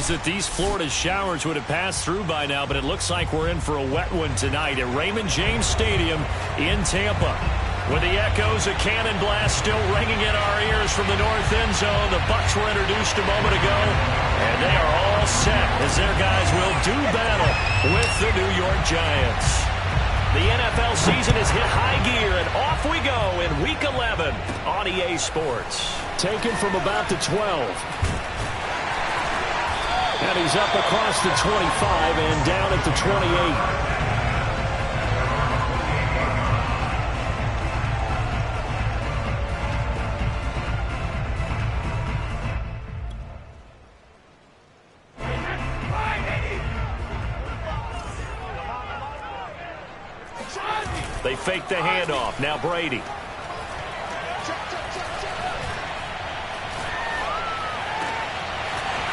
was that these Florida showers would have passed through by now, but it looks like we're in for a wet one tonight at Raymond James Stadium in Tampa. With the echoes of cannon blast still ringing in our ears from the north end zone, the Bucs were introduced a moment ago, and they are all set as their guys will do battle with the New York Giants. The NFL season has hit high gear, and off we go in Week 11 on EA Sports. Taken from about the 12. And he's up across the 25 and down at the 28. They fake the handoff. Now Brady.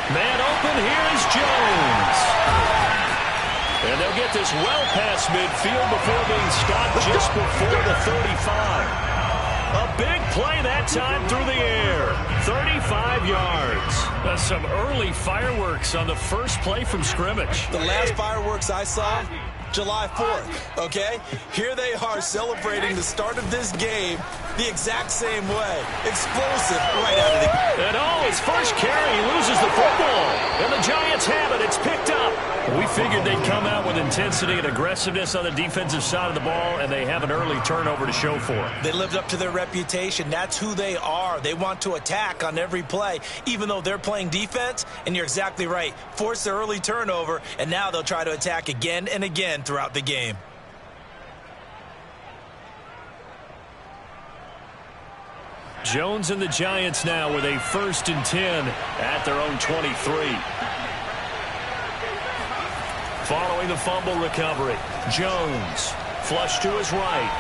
Man open. Here is Jones. And they'll get this well past midfield before being stopped just before the 35. A big play that time through the air. 35 yards. Some early fireworks on the first play from scrimmage. The last fireworks I saw, July 4th, okay? Here they are celebrating the start of this game the exact same way. Explosive right out of the... And his first carry, he loses the football. And the Giants have it. It's picked up. We figured they'd come out with intensity and aggressiveness on the defensive side of the ball, and they have an early turnover to show for it. They lived up to their reputation. That's who they are. They want to attack on every play, even though they're playing defense. And you're exactly right. Force the early turnover, and now they'll try to attack again and again throughout the game. Jones and the Giants now with a 1st and 10 at their own 23. Following the fumble recovery, Jones flush to his right.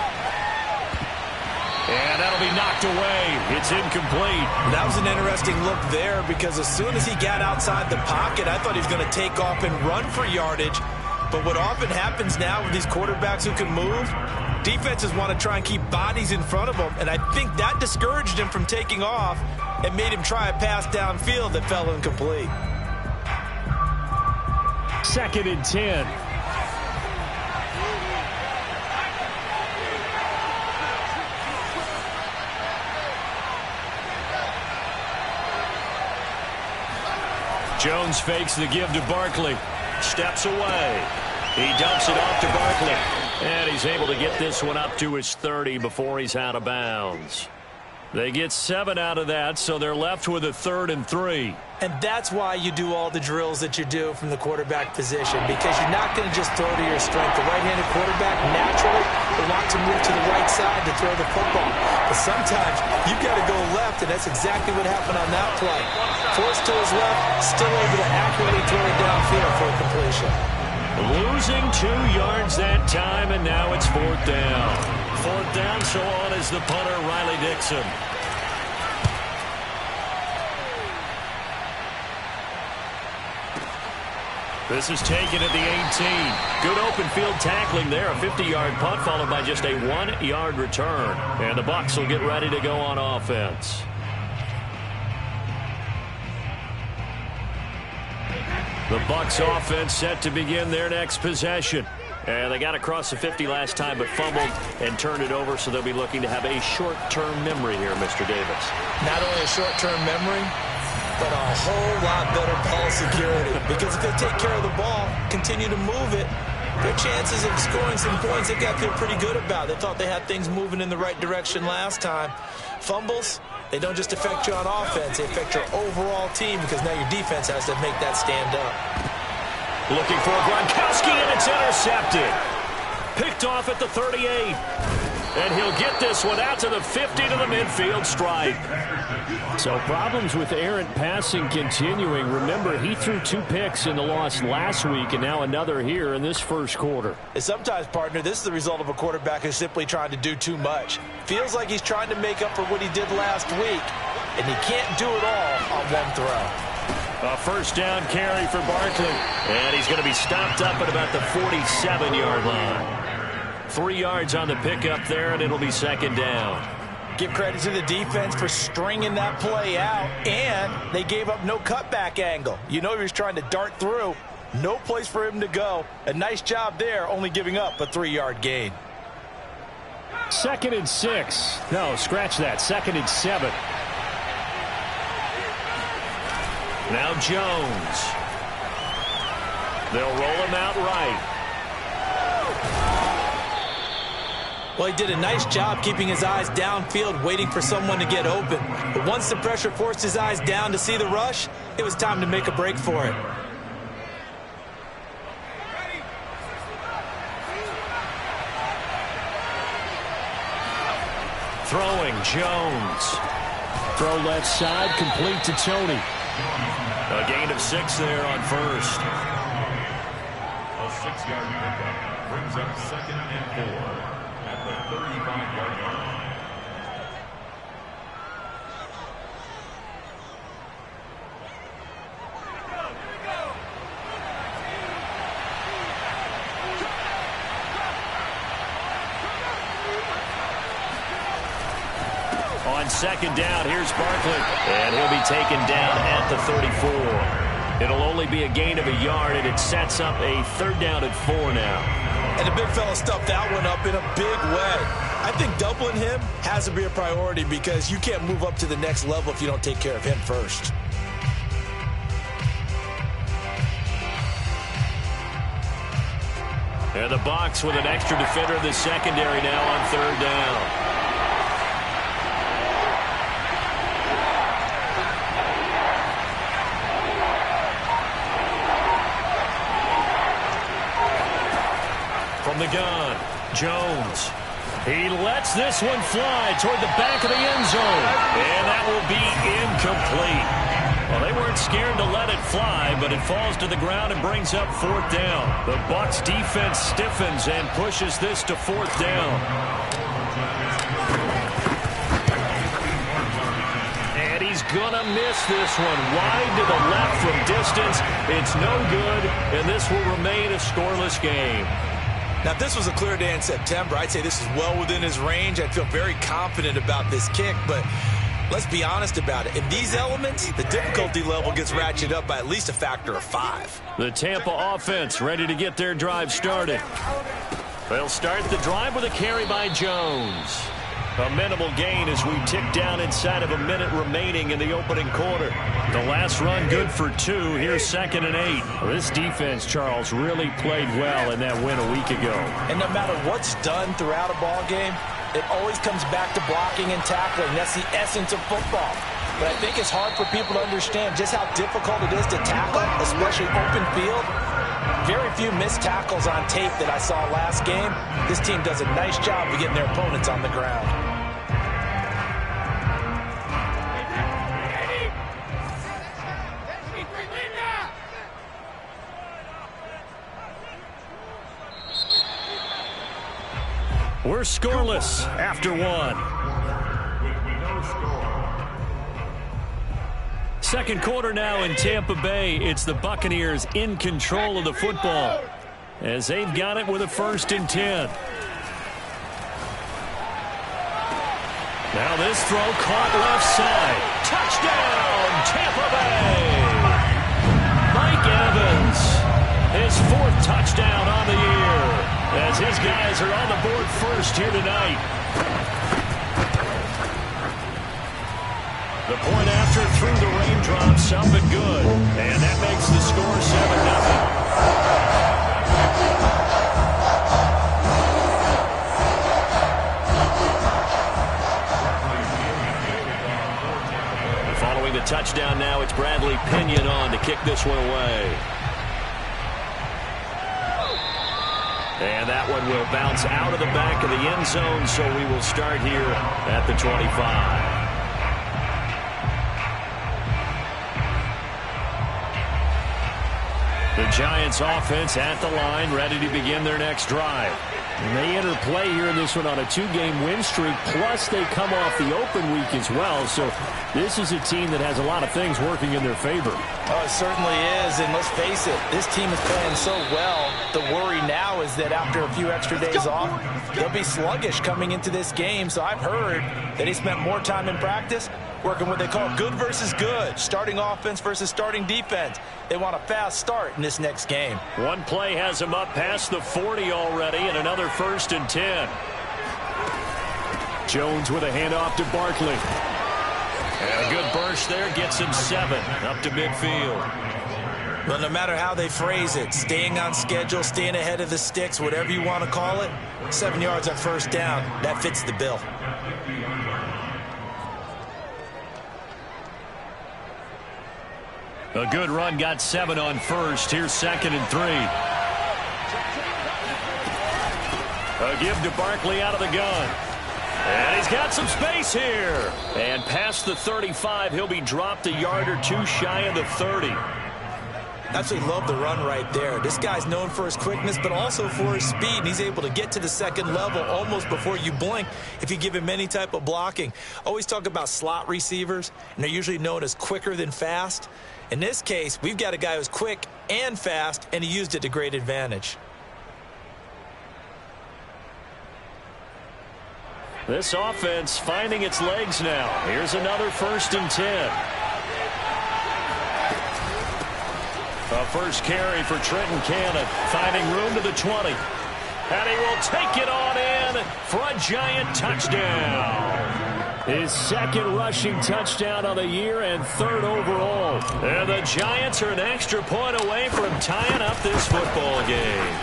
And that'll be knocked away. It's incomplete. That was an interesting look there because as soon as he got outside the pocket, I thought he was going to take off and run for yardage. But what often happens now with these quarterbacks who can move, defenses want to try and keep bodies in front of them. And I think that discouraged him from taking off and made him try a pass downfield that fell incomplete. 2nd and 10. Jones fakes the give to Barkley. Steps away. He dumps it off to Barkley. And he's able to get this one up to his 30 before he's out of bounds. They get 7 out of that, so they're left with a 3rd and 3. And that's why you do all the drills that you do from the quarterback position, because you're not going to just throw to your strength. The right-handed quarterback naturally will want to move to the right side to throw the football. But sometimes you've got to go left, and that's exactly what happened on that play. Forced to his left, still able to accurately throw it downfield for a completion. Losing 2 yards that time, and now it's 4th down. 4th down, so on is the punter, Riley Dixon. This is taken at the 18. Good open field tackling there. A 50-yard punt followed by just a 1-yard return. And the Bucs will get ready to go on offense. The Bucs offense set to begin their next possession. And they got across the 50 last time, but fumbled and turned it over, so they'll be looking to have a short-term memory here, Mr. Davis. Not only a short-term memory, but a whole lot better ball security. Because if they take care of the ball, continue to move it, their chances of scoring some points, they've got to feel pretty good about. They thought they had things moving in the right direction last time. Fumbles, they don't just affect you on offense, they affect your overall team because now your defense has to make that stand up. Looking for Gronkowski, and it's intercepted. Picked off at the 38. And he'll get this one out to the 50 to the midfield stripe. So problems with errant passing continuing. Remember, he threw 2 picks in the loss last week, and now another here in this first quarter. And sometimes, partner, this is the result of a quarterback who's simply trying to do too much. Feels like he's trying to make up for what he did last week, and he can't do it all on one throw. A 1st down carry for Barkley. And he's going to be stopped up at about the 47-yard line. 3 yards on the pickup there, and it'll be 2nd down. Give credit to the defense for stringing that play out, and they gave up no cutback angle. You know he was trying to dart through. No place for him to go. A nice job there, only giving up a 3-yard gain. 2nd and 6. No, scratch that. 2nd and 7. Now Jones. They'll roll him out right. Well, he did a nice job keeping his eyes downfield, waiting for someone to get open. But once the pressure forced his eyes down to see the rush, it was time to make a break for it. Throwing Jones. Throw left side, complete to Tony. A gain of 6 there on first. A 6-yard pickup brings up 2nd and 4 at the 35-yard line. On 2nd down, here's Barkley. And he'll be taken down at the 34. It'll only be a gain of a yard, and it sets up a 3rd down and 4 now. And the big fella stuffed that one up in a big way. I think doubling him has to be a priority because you can't move up to the next level if you don't take care of him first. And the Bucs with an extra defender in the secondary now on 3rd down. From the gun, Jones. He lets this one fly toward the back of the end zone. And that will be incomplete. Well, they weren't scared to let it fly, but it falls to the ground and brings up 4th down. The Bucs defense stiffens and pushes this to 4th down. And he's gonna miss this one wide to the left from distance. It's no good, and this will remain a scoreless game. Now, if this was a clear day in September, I'd say this is well within his range. I'd feel very confident about this kick, but let's be honest about it. In these elements, the difficulty level gets ratcheted up by at least a factor of 5. The Tampa offense ready to get their drive started. They'll start the drive with a carry by Jones. A minimal gain as we tick down inside of a minute remaining in the opening quarter. The last run good for 2. Here's 2nd and 8. This defense, Charles, really played well in that win a week ago. And no matter what's done throughout a ball game, it always comes back to blocking and tackling. That's the essence of football. But I think it's hard for people to understand just how difficult it is to tackle, especially open field. Very few missed tackles on tape that I saw last game. This team does a nice job of getting their opponents on the ground. We're scoreless after 1. Second quarter now in Tampa Bay. It's the Buccaneers in control of the football as they've got it with a 1st and 10. Now this throw caught left side. Touchdown, Tampa Bay! Mike Evans, his 4th touchdown on the year as his guys are on the board first here tonight. The point after through the raindrops up and good. And that makes the score 7-0. Following the touchdown now, it's Bradley Pinion on to kick this one away. And that one will bounce out of the back of the end zone, so we will start here at the 25. The Giants offense at the line, ready to begin their next drive. And they enter play here in this one on a 2-game win streak, plus they come off the open week as well. So this is a team that has a lot of things working in their favor. Oh, it certainly is, and let's face it, this team is playing so well. The worry now is that after a few extra days off, they'll be sluggish coming into this game. So I've heard that he spent more time in practice working what they call good versus good, starting offense versus starting defense. They want a fast start in this next game. One play has him up past the 40 already, and another 1st and 10. Jones with a handoff to Barkley. And a good burst there gets him 7 up to midfield. Well, no matter how they phrase it, staying on schedule, staying ahead of the sticks, whatever you want to call it, 7 yards on 1st down, that fits the bill. A good run got 7 on 1st. Here's 2nd and 3. A give to Barkley out of the gun. And he's got some space here. And past the 35, he'll be dropped a yard or 2 shy of the 30. Absolutely love the run right there. This guy's known for his quickness, but also for his speed. And he's able to get to the 2nd level almost before you blink if you give him any type of blocking. Always talk about slot receivers, and they're usually known as quicker than fast. In this case, we've got a guy who's quick and fast, and he used it to great advantage. This offense finding its legs now. Here's another 1st and 10. A first carry for Trenton Cannon, finding room to the 20. And he will take it on in for a giant touchdown. His 2nd rushing touchdown of the year and 3rd overall. And the Giants are an extra point away from tying up this football game.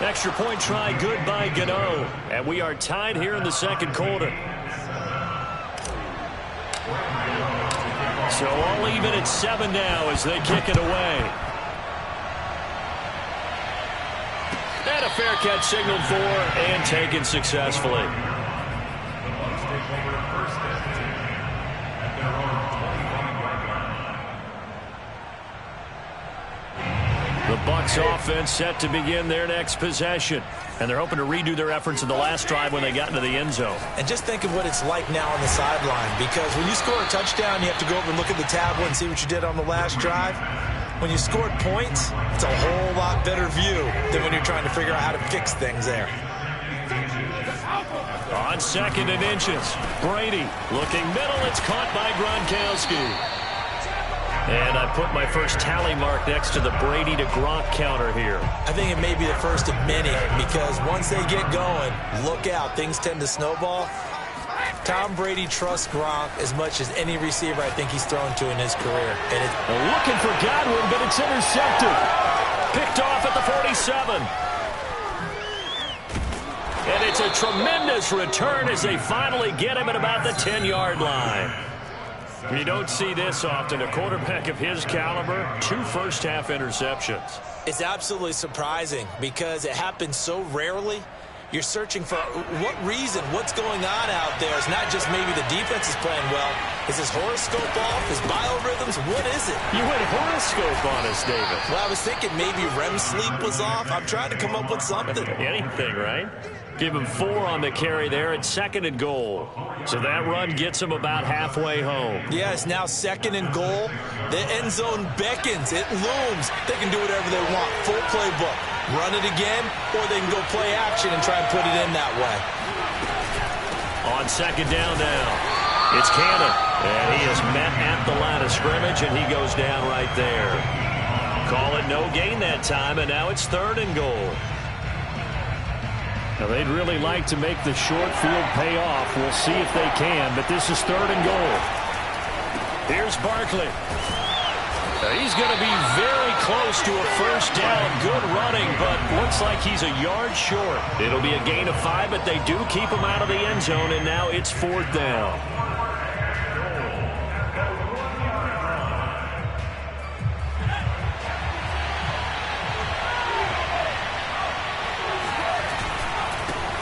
Extra point try good by Gano. And we are tied here in the 2nd quarter. So all even at 7 now as they kick it away. And a fair catch signaled for and taken successfully. The Bucs offense set to begin their next possession. And they're hoping to redo their efforts in the last drive when they got into the end zone. And just think of what it's like now on the sideline, because when you score a touchdown, you have to go over and look at the tablet and see what you did on the last drive. When you scored points, it's a whole lot better view than when you're trying to figure out how to fix things there. On 2nd and inches, Brady looking middle. It's caught by Gronkowski. And I put my first tally mark next to the Brady to Gronk counter here. I think it may be the first of many, because once they get going, look out, things tend to snowball. Tom Brady trusts Gronk as much as any receiver I think he's thrown to in his career. And looking for Godwin, but it's intercepted. Picked off at the 47. And it's a tremendous return as they finally get him at about the 10-yard line. You don't see this often. A quarterback of his caliber, 2 first-half interceptions. It's absolutely surprising because it happens so rarely. You're searching for what reason, what's going on out there. It's not just maybe the defense is playing well. Is his horoscope off? His biorhythms? What is it? You went horoscope on us, David. Well, I was thinking maybe REM sleep was off. I'm trying to come up with something. Anything, right? Give him 4 on the carry there at 2nd and goal. So that run gets him about halfway home. Yeah, it's now 2nd and goal. The end zone beckons. It looms. They can do whatever they want. Full playbook. Run it again, or they can go play action and try and put it in that way. On 2nd down now, it's Cannon. And he is met at the line of scrimmage, and he goes down right there. Call it no gain that time, and now it's 3rd and goal. Now, they'd really like to make the short field pay off. We'll see if they can, but this is 3rd and goal. Here's Barkley. He's going to be very close to a first down. Good running, but looks like he's a yard short. It'll be a gain of 5, but they do keep him out of the end zone, and now it's 4th down.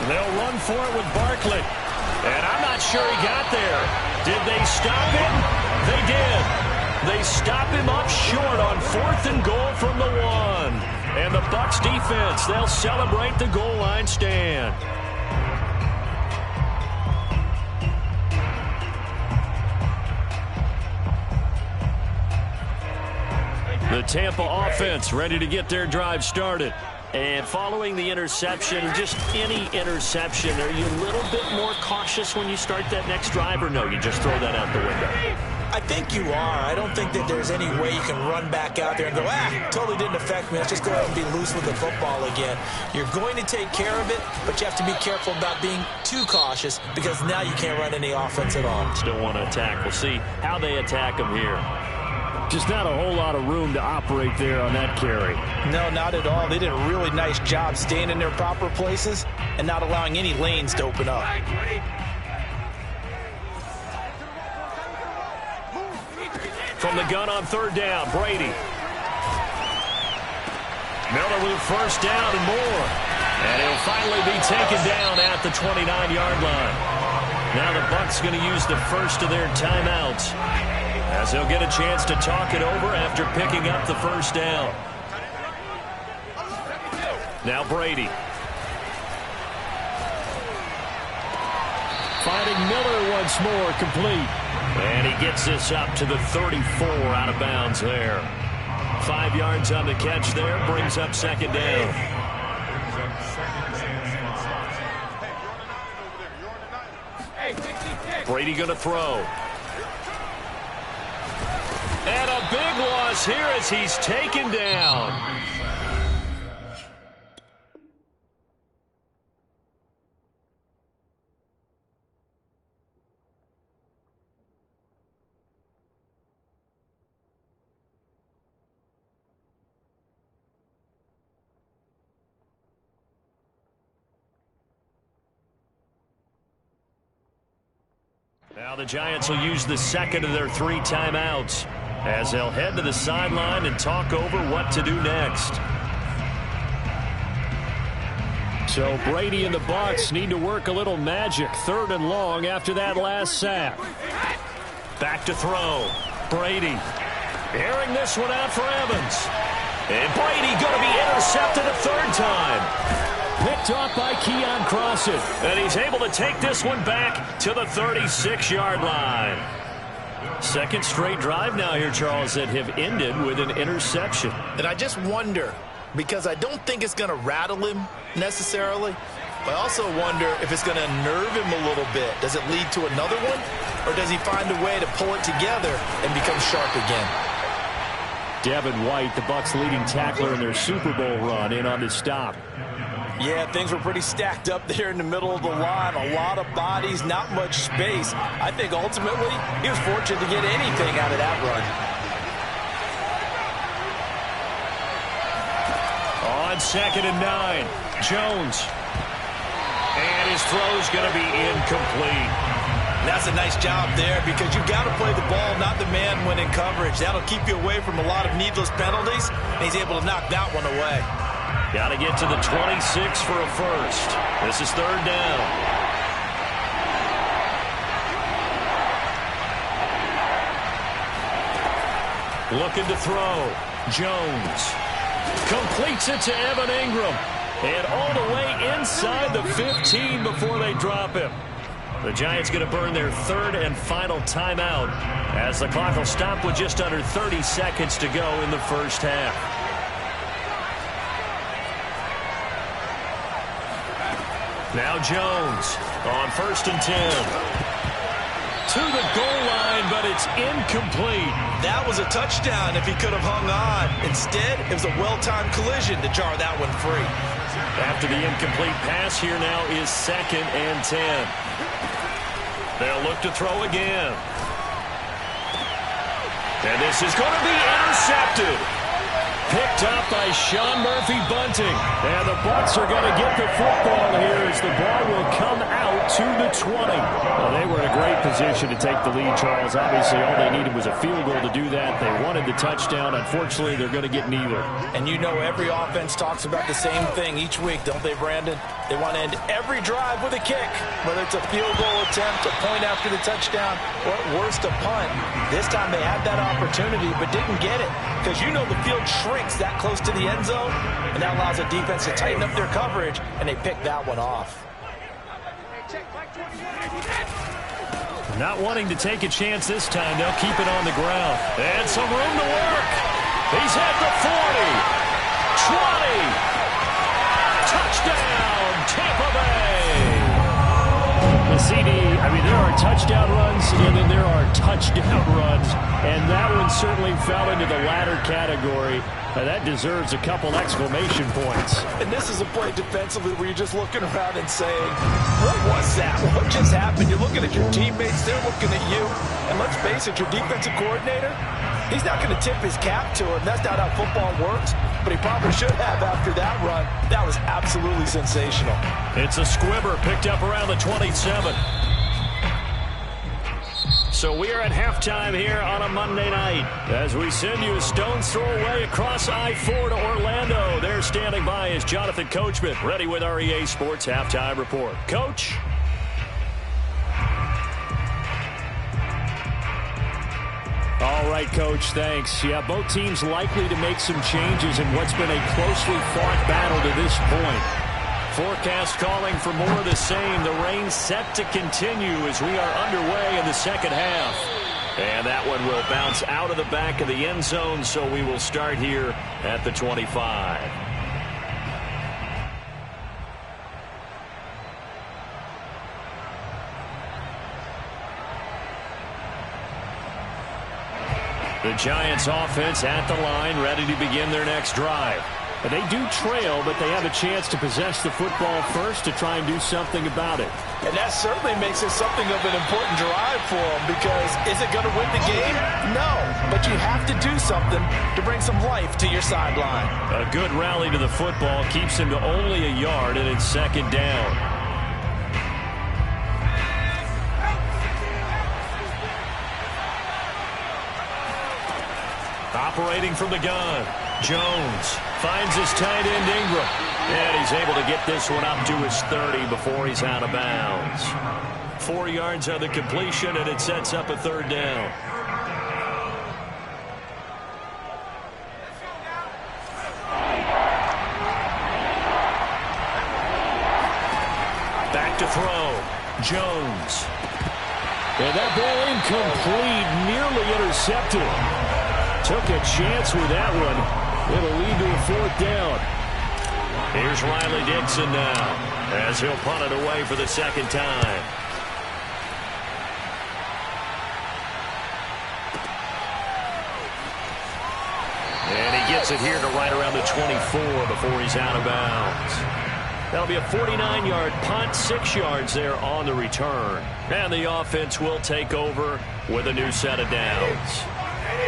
They'll run for it with Barkley. And I'm not sure he got there. Did they stop him? They did. They stop him up short on 4th and goal from the 1. And the Bucs defense, they'll celebrate the goal line stand. The Tampa offense ready to get their drive started. And following the interception, just any interception, are you a little bit more cautious when you start that next drive, or no, you just throw that out the window? I think you are. I don't think that there's any way you can run back out there and go, totally didn't affect me. Let's just go ahead and be loose with the football again. You're going to take care of it, but you have to be careful about being too cautious because now you can't run any offense at all. Still want to attack. We'll see how they attack them here. Just not a whole lot of room to operate there on that carry. No, not at all. They did a really nice job staying in their proper places and not allowing any lanes to open up. From the gun on third down, Brady. Miller with first down and more. And he'll finally be taken down at the 29-yard line. Now the Bucs going to use the first of their timeouts, as they'll get a chance to talk it over after picking up the first down. Now Brady. Finding Miller once more, complete. And he gets this up to the 34, out of bounds there. 5 yards on the catch there, brings up second down. Brady going to throw. And a big loss here as he's taken down. Now the Giants will use the second of their 3 timeouts as they'll head to the sideline and talk over what to do next. So Brady and the Bucs need to work a little magic. 3rd and long after that last sack. Back to throw. Brady airing this one out for Evans. And Brady going to be intercepted a 3rd time. Picked off by Keon Crossan. And he's able to take this one back to the 36-yard line. Second straight drive now here, Charles, that have ended with an interception. And I just wonder, because I don't think it's going to rattle him necessarily, but I also wonder if it's going to nerve him a little bit. Does it lead to another one? Or does he find a way to pull it together and become sharp again? Devin White, the Bucs' leading tackler in their Super Bowl run, in on the stop. Yeah, things were pretty stacked up there in the middle of the line. A lot of bodies, not much space. I think ultimately he was fortunate to get anything out of that run. On 2nd and 9, Jones. And his throw's going to be incomplete. That's a nice job there because you've got to play the ball, not the man when in coverage. That'll keep you away from a lot of needless penalties, and he's able to knock that one away. Got to get to the 26 for a first. This is 3rd down. Looking to throw. Jones completes it to Evan Ingram. And all the way inside the 15 before they drop him. The Giants going to burn their 3rd and final timeout as the clock will stop with just under 30 seconds to go in the first half. Now Jones on 1st and 10. To the goal line, but it's incomplete. That was a touchdown if he could have hung on. Instead, it was a well-timed collision to jar that one free. After the incomplete pass, here now is 2nd and 10. They'll look to throw again. And this is going to be intercepted. Picked up by Sean Murphy-Bunting. And the Bucs are going to get the football here as the ball will come out to the 20. Well, they were in a great position to take the lead, Charles. Obviously, all they needed was a field goal to do that. They wanted the touchdown. Unfortunately, they're going to get neither. And you know every offense talks about the same thing each week, don't they, Brandon? They want to end every drive with a kick, whether it's a field goal attempt, a point after the touchdown, or at worst, a punt. This time they had that opportunity but didn't get it because you know the field shrinks that close to the end zone, and that allows the defense to tighten up their coverage, and they picked that one off. Not wanting to take a chance this time, they'll keep it on the ground. And some room to work. He's at the 40, 20, Bay. The CD, I mean, there are touchdown runs, and then there are touchdown runs, and that one certainly fell into the latter category. That deserves a couple exclamation points. And this is a play defensively where you're just looking around and saying, what was that? What just happened? You're looking at your teammates, they're looking at you. And let's face it, your defensive coordinator, he's not going to tip his cap to him. That's not how football works. But he probably should have after that run. That was absolutely sensational. It's a squibber picked up around the 27. So we are at halftime here on a Monday night as we send you a stone's throw away across I-4 to Orlando. There standing by is Jonathan Coachman, ready with our EA Sports Halftime Report. Coach? All right, Coach, thanks. Yeah, both teams likely to make some changes in what's been a closely fought battle to this point. Forecast calling for more of the same. The rain set to continue as we are underway in the second half. And that one will bounce out of the back of the end zone, so we will start here at the 25. The Giants offense at the line, ready to begin their next drive. And they do trail, but they have a chance to possess the football first to try and do something about it. And that certainly makes it something of an important drive for them, because is it going to win the game? No, but you have to do something to bring some life to your sideline. A good rally to the football keeps him to only a yard, and it's second down. Operating from the gun, Jones finds his tight end Ingram, and he's able to get this one up to his 30 before he's out of bounds. 4 yards on the completion, and it sets up a third down. Back to throw, Jones. And that ball incomplete, nearly intercepted. Took a chance with that one. It'll lead to a fourth down. Here's Riley Dixon now as he'll punt it away for the second time. And he gets it here to right around the 24 before he's out of bounds. That'll be a 49-yard punt, 6 yards there on the return. And the offense will take over with a new set of downs.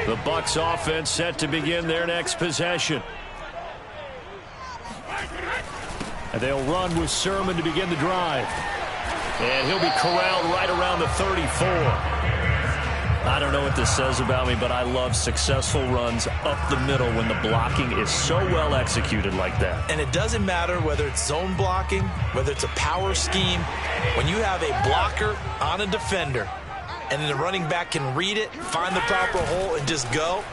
The Bucs offense set to begin their next possession. And they'll run with Sermon to begin the drive. And he'll be corralled right around the 34. I don't know what this says about me, but I love successful runs up the middle when the blocking is so well executed like that. And it doesn't matter whether it's zone blocking, whether it's a power scheme. When you have a blocker on a defender, and then the running back can read it, find the proper hole, and just go,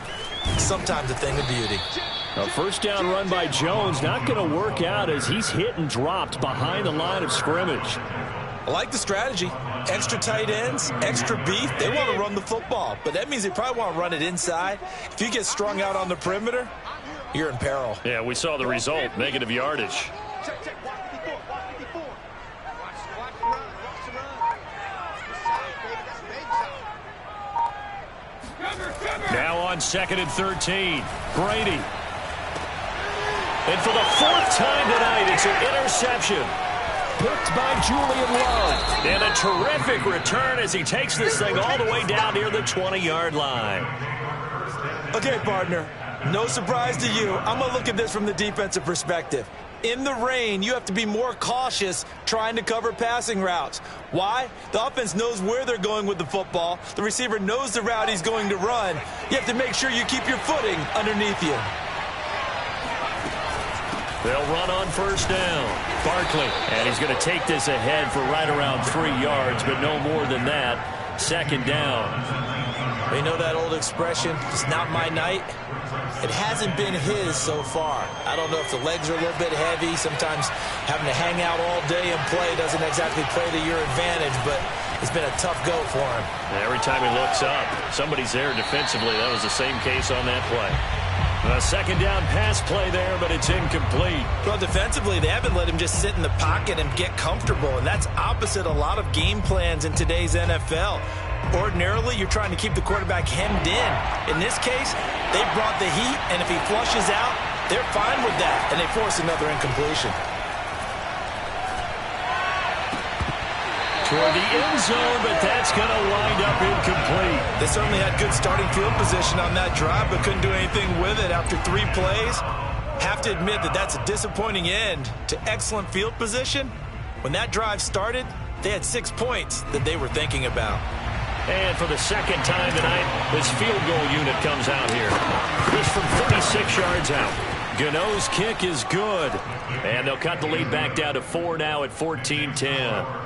sometimes a thing of beauty. A first down run by Jones, not going to work out as he's hit and dropped behind the line of scrimmage. I like the strategy. Extra tight ends, extra beef. They want to run the football, but that means they probably want to run it inside. If you get strung out on the perimeter, you're in peril. Yeah, we saw the result, negative yardage. Now on 2nd and 13, Brady. And for the 4th time tonight, it's an interception. Picked by Julian Love. And a terrific return as he takes this thing all the way down near the 20-yard line. Okay, partner, no surprise to you. I'm going to look at this from the defensive perspective. In the rain, you have to be more cautious trying to cover passing routes. Why? The offense knows where they're going with the football. The receiver knows the route he's going to run. You have to make sure you keep your footing underneath you. They'll run on first down. Barkley, and he's going to take this ahead for right around 3 yards, but no more than that. Second down. You know that old expression, it's not my night? It hasn't been his so far. I don't know if the legs are a little bit heavy. Sometimes having to hang out all day and play doesn't exactly play to your advantage, but it's been a tough go for him. Every time he looks up, somebody's there defensively. That was the same case on that play. A second down pass play there, but it's incomplete. Well, defensively, they haven't let him just sit in the pocket and get comfortable, and that's opposite a lot of game plans in today's NFL. Ordinarily, you're trying to keep the quarterback hemmed in. In this case, they brought the heat, and if he flushes out, they're fine with that, and they force another incompletion. Toward the end zone, but that's going to wind up incomplete. They certainly had good starting field position on that drive, but couldn't do anything with it after 3 plays. Have to admit that that's a disappointing end to excellent field position. When that drive started, they had 6 points that they were thinking about. And for the second time tonight, this field goal unit comes out here. This from 36 yards out. Gano's kick is good. And they'll cut the lead back down to 4 now at 14-10.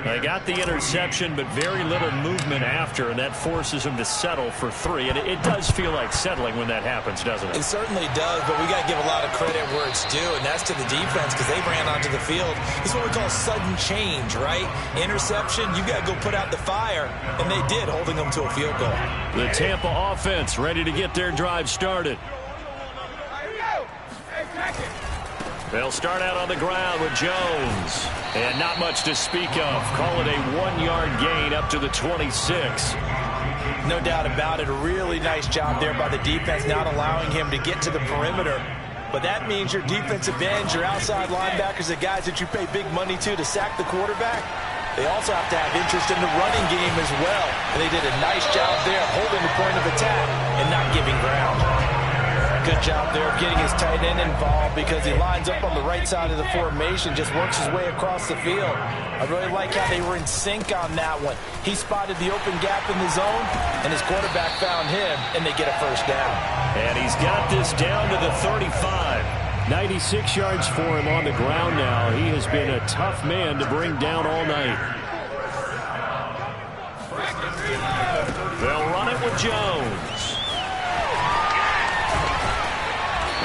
They got the interception, but very little movement after, and that forces them to settle for 3. And it does feel like settling when that happens, doesn't it? It certainly does, but we got to give a lot of credit where it's due, and that's to the defense because they ran onto the field. This is what we call sudden change, right? Interception, you got to go put out the fire, and they did, holding them to a field goal. The Tampa offense ready to get their drive started. They'll start out on the ground with Jones. And not much to speak of. Call it a 1-yard gain up to the 26. No doubt about it. A really nice job there by the defense, not allowing him to get to the perimeter. But that means your defensive ends, your outside linebackers, the guys that you pay big money to sack the quarterback, they also have to have interest in the running game as well. And they did a nice job there holding the point of attack and not giving ground. Good job there of getting his tight end involved because he lines up on the right side of the formation, just works his way across the field. I really like how they were in sync on that one. He spotted the open gap in the zone, and his quarterback found him, and they get a first down. And he's got this down to the 35. 96 yards for him on the ground now. He has been a tough man to bring down all night. They'll run it with Jones.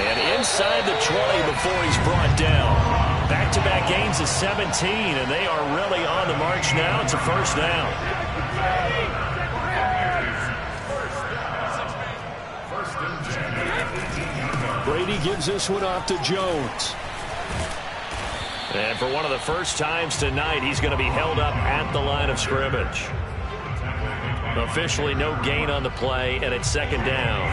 And inside the 20 before he's brought down. Back-to-back gains of 17, and they are really on the march now. It's a first down. Brady gives this one off to Jones. And for one of the first times tonight, he's going to be held up at the line of scrimmage. Officially no gain on the play, and it's second down.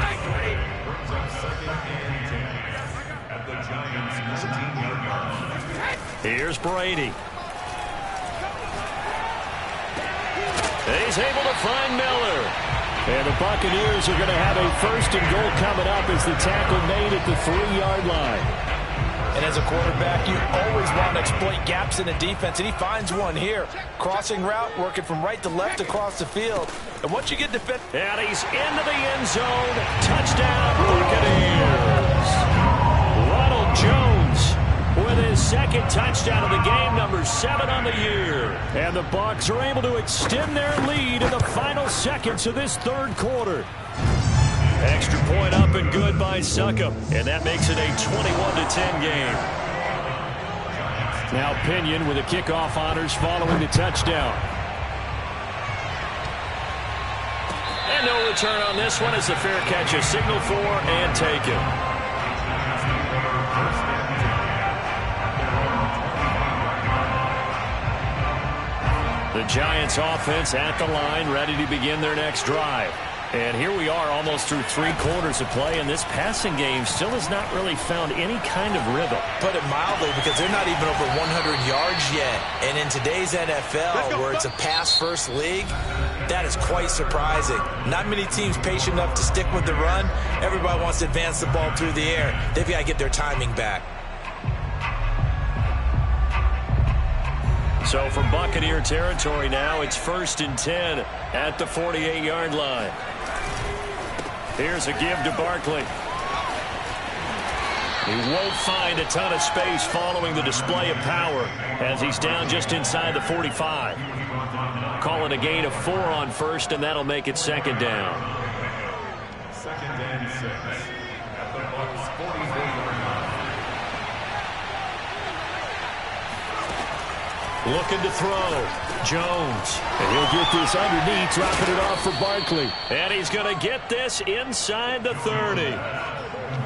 Here's Brady. He's able to find Miller. And the Buccaneers are going to have a first and goal coming up as the tackle made at the 3-yard line. And as a quarterback, you always want to exploit gaps in the defense, and he finds one here. Crossing route, working from right to left across the field. And once you get defense... And he's into the end zone. Touchdown, Buccaneers. Ronald Jones with his second touchdown of the game, number 7 on the year. And the Bucs are able to extend their lead in the final seconds of this third quarter. Extra point up and good by Succop. And that makes it a 21-10 game. Now Pinion with the kickoff honors following the touchdown. And no return on this one as the fair catch is signaled for and taken. The Giants offense at the line, ready to begin their next drive. And here we are almost through 3 quarters of play, and this passing game still has not really found any kind of rhythm. Put it mildly, because they're not even over 100 yards yet. And in today's NFL, where it's a pass-first league, that is quite surprising. Not many teams patient enough to stick with the run. Everybody wants to advance the ball through the air. They've got to get their timing back. So from Buccaneer territory now, it's 1st and 10 at the 48-yard line. Here's a give to Barkley. He won't find a ton of space following the display of power as he's down just inside the 45. Calling a gain of 4 on first, and that'll make it second down. 2nd and 6 at the Bucs 44-yard line. Looking to throw. Jones. And he'll get this underneath, dropping it off for Barkley. And he's going to get this inside the 30.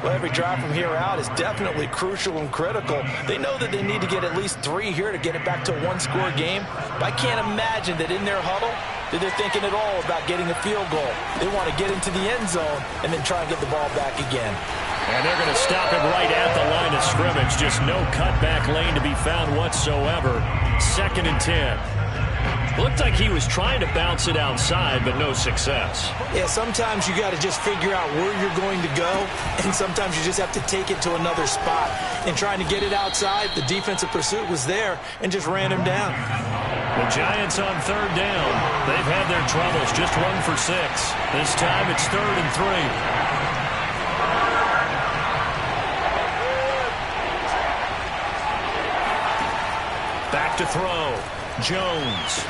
Well, every drive from here out is definitely crucial and critical. They know that they need to get at least 3 here to get it back to a one-score game. But I can't imagine that in their huddle that they're thinking at all about getting a field goal. They want to get into the end zone and then try and get the ball back again. And they're going to stop him right at the line of scrimmage. Just no cutback lane to be found whatsoever. 2nd and 10. Looked like he was trying to bounce it outside, but no success. Yeah, sometimes you got to just figure out where you're going to go, and sometimes you just have to take it to another spot. And trying to get it outside, the defensive pursuit was there and just ran him down. The Giants on 3rd down. They've had their troubles, just 1 for 6. This time it's 3rd and 3. Back to throw. Jones.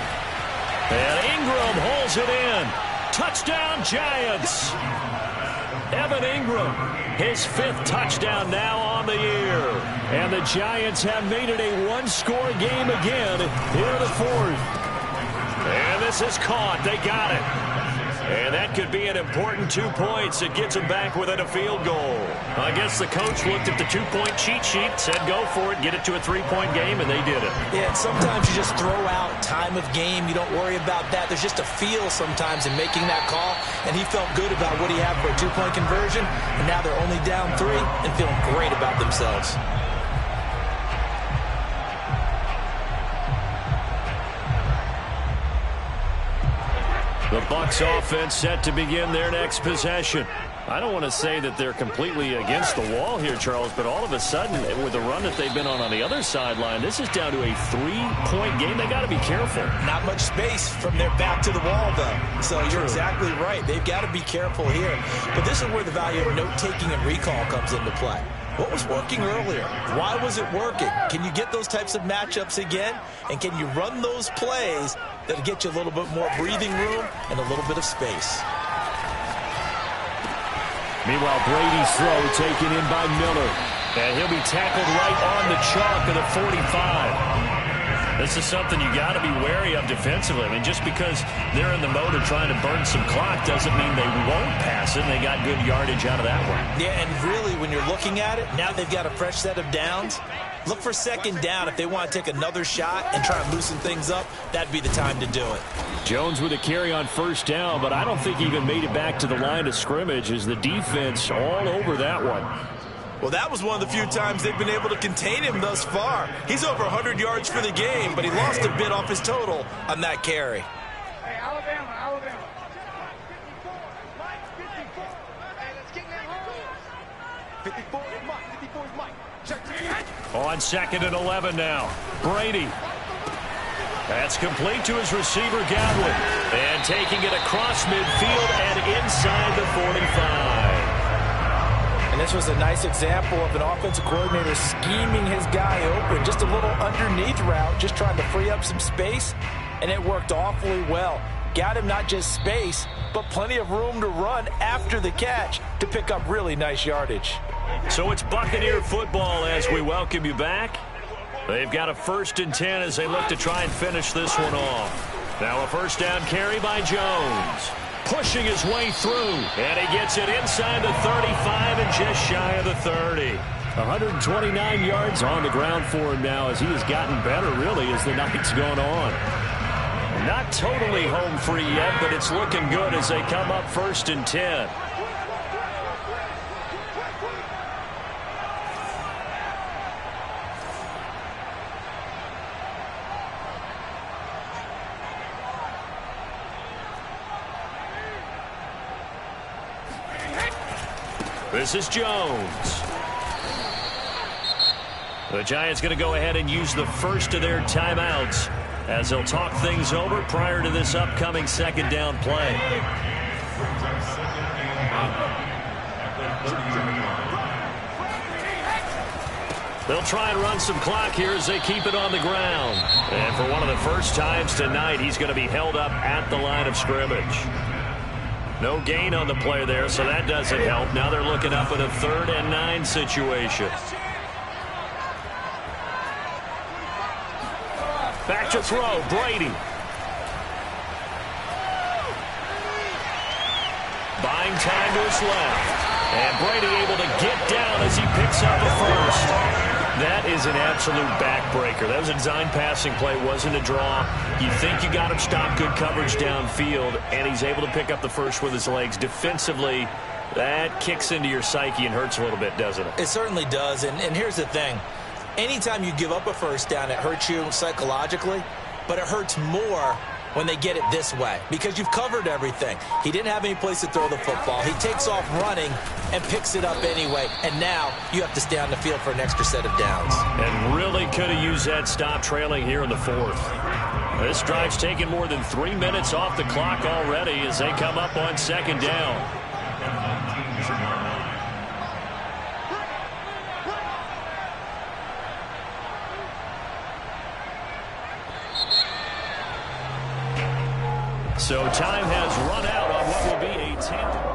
And Ingram holds it in. Touchdown, Giants. Evan Ingram, his 5th touchdown now on the year. And the Giants have made it a one-score game again here in the 4th. And this is caught. They got it. And that could be an important 2 points. It gets them back within a field goal. I guess the coach looked at the 2-point cheat sheet, said go for it, get it to a 3-point game, and they did it. Yeah, and sometimes you just throw out time of game. You don't worry about that. There's just a feel sometimes in making that call, and he felt good about what he had for a 2-point conversion, and now they're only down 3 and feeling great about themselves. The Bucs offense set to begin their next possession. I don't want to say that they're completely against the wall here, Charles, but all of a sudden, with the run that they've been on the other sideline, this is down to a 3-point game. They got to be careful. Not much space from their back to the wall, though. So you're exactly right. They've got to be careful here. But this is where the value of note-taking and recall comes into play. What was working earlier? Why was it working? Can you get those types of matchups again? And can you run those plays that'll get you a little bit more breathing room and a little bit of space? Meanwhile, Brady's throw taken in by Miller. And he'll be tackled right on the chalk of the 45. This is something you got to be wary of defensively. I mean, just because they're in the mode of trying to burn some clock doesn't mean they won't pass it. And they got good yardage out of that one. Yeah, and really, when you're looking at it, now they've got a fresh set of downs. Look for 2nd down. If they want to take another shot and try and loosen things up, that'd be the time to do it. Jones with a carry on 1st down, but I don't think he even made it back to the line of scrimmage as the defense all over that one. Well, that was one of the few times they've been able to contain him thus far. He's over 100 yards for the game, but he lost a bit off his total on that carry. Hey, Alabama. 54 is Mike. 54 is Mike. Check. On 2nd and 11 now. Brady. That's complete to his receiver, Godwin. And taking it across midfield and inside the 45. And this was a nice example of an offensive coordinator scheming his guy open. Just a little underneath route, just trying to free up some space, and it worked awfully well. Got him not just space, but plenty of room to run after the catch to pick up really nice yardage. So it's Buccaneer football as we welcome you back. They've got a 1st and 10 as they look to try and finish this one off. Now a 1st down carry by Jones. Pushing his way through, and he gets it inside the 35 and just shy of the 30. 129 yards on the ground for him now as he has gotten better, really, as the night's gone on. Not totally home free yet, but it's looking good as they come up 1st and 10. This is Jones. The Giants going to go ahead and use the first of their timeouts as they'll talk things over prior to this upcoming 2nd down play. They'll try and run some clock here as they keep it on the ground. And for one of the first times tonight, he's going to be held up at the line of scrimmage. No gain on the play there, so that doesn't help. Now they're looking up at a 3rd and 9 situation. Back to throw, Brady. Buying time to his left. And Brady able to get down as he picks up a first. That is an absolute backbreaker. That was a design passing play, wasn't a draw. You think you got him stopped, good coverage downfield, and he's able to pick up the first with his legs. Defensively, that kicks into your psyche and hurts a little bit, doesn't it? It certainly does, and here's the thing. Anytime you give up a first down, it hurts you psychologically, but it hurts more when they get it this way because you've covered everything. He didn't have any place to throw the football. He takes off running and picks it up anyway, and now you have to stay on the field for an extra set of downs. And really could have used that stop trailing here in the fourth. This drive's taken more than 3 minutes off the clock already as they come up on second down. So time has run out on what will be a 10.